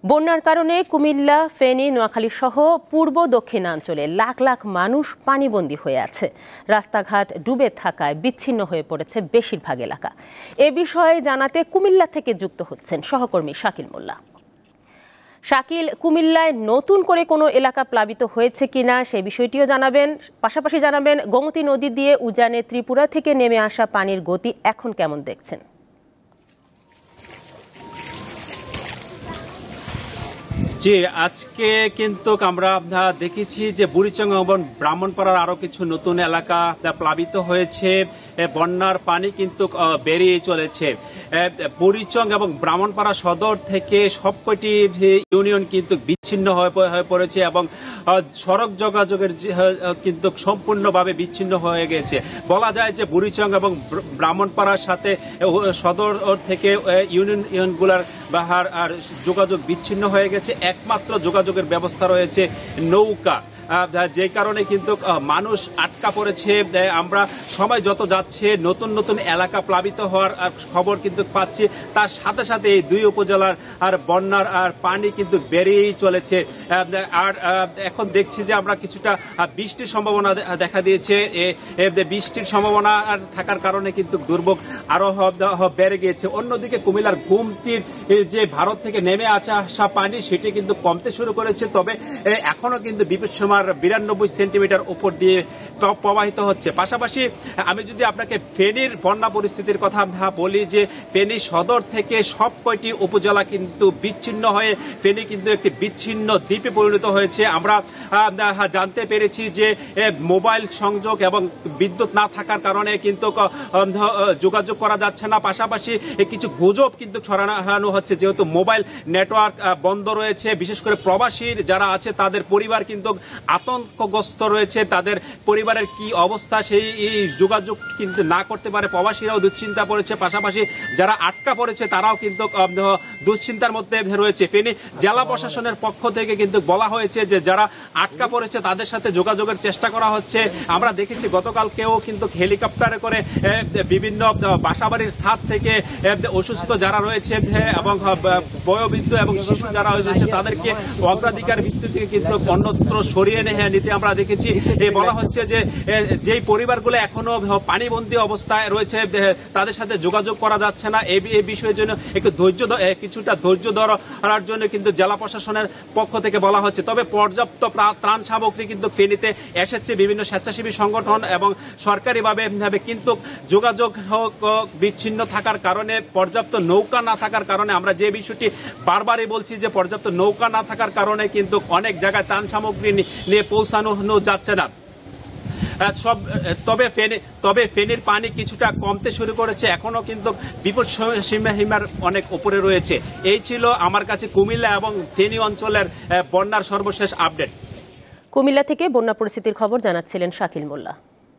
বন্যার কারণে কুমিল্লা, ফেনী, নোয়াখালী সহ পূর্ব দক্ষিণাঞ্চলে লাখ লাখ মানুষ পানিবন্দী হয়ে আছে। রাস্তাঘাট ডুবে থাকায় বিচ্ছিন্ন হয়ে পড়েছে বেশিরভাগ এলাকা। এ বিষয়ে জানাতে কুমিল্লা থেকে যুক্ত হচ্ছেন সহকর্মী শাকিল মোল্লা। শাকিল, কুমিল্লায় নতুন করে কোনো এলাকা প্লাবিত হয়েছে কিনা সেই বিষয়টিও জানাবেন, পাশাপাশি জানাবেন গোমতী নদী দিয়ে উজানে ত্রিপুরা থেকে নেমে আসা পানির গতি এখন কেমন দেখছেন? জি, আজকে কিন্তু আমরা দেখেছি যে বুড়িচং এবং ব্রাহ্মণপাড়ার আরো কিছু নতুন এলাকা প্লাবিত হয়েছে। বন্যার পানি কিন্তু বেরিয়ে চলেছে। বুড়িচং এবং ব্রাহ্মণপাড়া সদর থেকে সবকটি ইউনিয়ন কিন্তু বিচ্ছিন্ন হয়ে পড়েছে এবং সড়ক যোগাযোগের কিন্তু সম্পূর্ণভাবে বিচ্ছিন্ন হয়ে গেছে। বলা যায় যে বুড়িচং এবং ব্রাহ্মণপাড়ার সাথে সদর থেকে ইউনিয়নগুলোর বাহার আর যোগাযোগ বিচ্ছিন্ন হয়ে গেছে। একমাত্র যোগাযোগের ব্যবস্থা রয়েছে নৌকা, যে কারণে কিন্তু মানুষ আটকা পড়েছে। আমরা সময় যত যাচ্ছে নতুন নতুন এলাকা প্লাবিত হওয়ার খবর কিন্তু পাচ্ছি। তার সাথে সাথে এই দুই উপজেলার আর বন্যার আর পানি কিন্তু বেড়েই চলেছে। আর এখন দেখছি যে আমরা কিছুটা বৃষ্টির সম্ভাবনা দেখা দিয়েছে। বৃষ্টির সম্ভাবনা থাকার কারণে কিন্তু দুর্ভোগ আরো বেড়ে গিয়েছে। অন্যদিকে কুমিল্লার গোমতীর যে ভারত থেকে নেমে আসা পানি সেটি কিন্তু কমতে শুরু করেছে, তবে এখনো কিন্তু বিপদসীমার 92 সেন্টিমিটার উপর দিয়ে প্রবাহিত হচ্ছে। পাশাপাশি আমি যদি আপনাকে ফেনীর বন্যা পরিস্থিতির কথা বলি, যে ফেনী সদর থেকে সব কয়টি উপজেলা কিন্তু বিচ্ছিন্ন হয়ে ফেনী কিন্তু একটি বিচ্ছিন্ন দ্বীপে পরিণত হয়েছে। আমরা জানতে পেরেছি যে মোবাইল সংযোগ এবং বিদ্যুৎ না থাকার কারণে কিন্তু যোগাযোগ করা যাচ্ছে না। পাশাপাশি কিছু গুজব কিন্তু ছড়ানো হচ্ছে, যেহেতু মোবাইল নেটওয়ার্ক বন্ধ রয়েছে। বিশেষ করে প্রবাসী যারা আছে তাদের পরিবার কিন্তু আতঙ্কগ্রস্ত রয়েছে। তাদের পরিবারের কি অবস্থা সেই যোগাযোগ কিন্তু না করতে পারে প্রবাসীরাও দুশ্চিন্তা পড়েছে। পাশাপাশি যারা আটকা পড়েছে তারাও কিন্তু দুশ্চিন্তার মধ্যে রয়েছে। ফেনী জেলা প্রশাসনের পক্ষ থেকে কিন্তু বলা হয়েছে যে যারা আটকা পড়েছে তাদের সাথে যোগাযোগের চেষ্টা করা হচ্ছে। আমরা দেখেছি গতকালকেও কিন্তু হেলিকপ্টারে করে বিভিন্ন বাসাবাড়ির ছাদ থেকে অসুস্থ যারা রয়েছে এবং বয়োবৃদ্ধ এবং শিশু যারা রয়েছে তাদেরকে অগ্রাধিকার ভিত্তিতে কিন্তু অন্যত্র সরিয়ে নিতে আমরা দেখেছি। বলা হচ্ছে যে যেই পরিবারগুলো এখনো পানিবন্দী অবস্থায় রয়েছে তাদের সাথে যোগাযোগ করা যাচ্ছে না। এই বিষয়ের জন্য একটু কিছুটা ধৈর্য ধরার জন্য কিন্তু জেলা প্রশাসনের পক্ষ থেকে বলা হচ্ছে। তবে পর্যাপ্ত ত্রাণ সামগ্রী কিন্তু ফেনীতে এসেছে বিভিন্ন স্বেচ্ছাসেবী সংগঠন এবং সরকারিভাবে, কিন্তু যোগাযোগ বিচ্ছিন্ন থাকার কারণে, পর্যাপ্ত নৌকা না থাকার কারণে, আমরা যে বিষয়টি বারবারই বলছি যে পর্যাপ্ত নৌকা না থাকার কারণে কিন্তু অনেক জায়গায় ত্রাণ সামগ্রী নিয়ে পৌঁছানো যাচ্ছে না। তবে ফেনীর পানি কিছুটা কমতে শুরু করেছে, এখনো কিন্তু বিপদ সীমার অনেক উপরে রয়েছে। এই ছিল আমার কাছে কুমিল্লা এবং ফেনী অঞ্চলের বন্যার সর্বশেষ আপডেট। কুমিল্লা থেকে বন্যা পরিস্থিতির খবর জানাচ্ছিলেন শাকিল মোল্লা।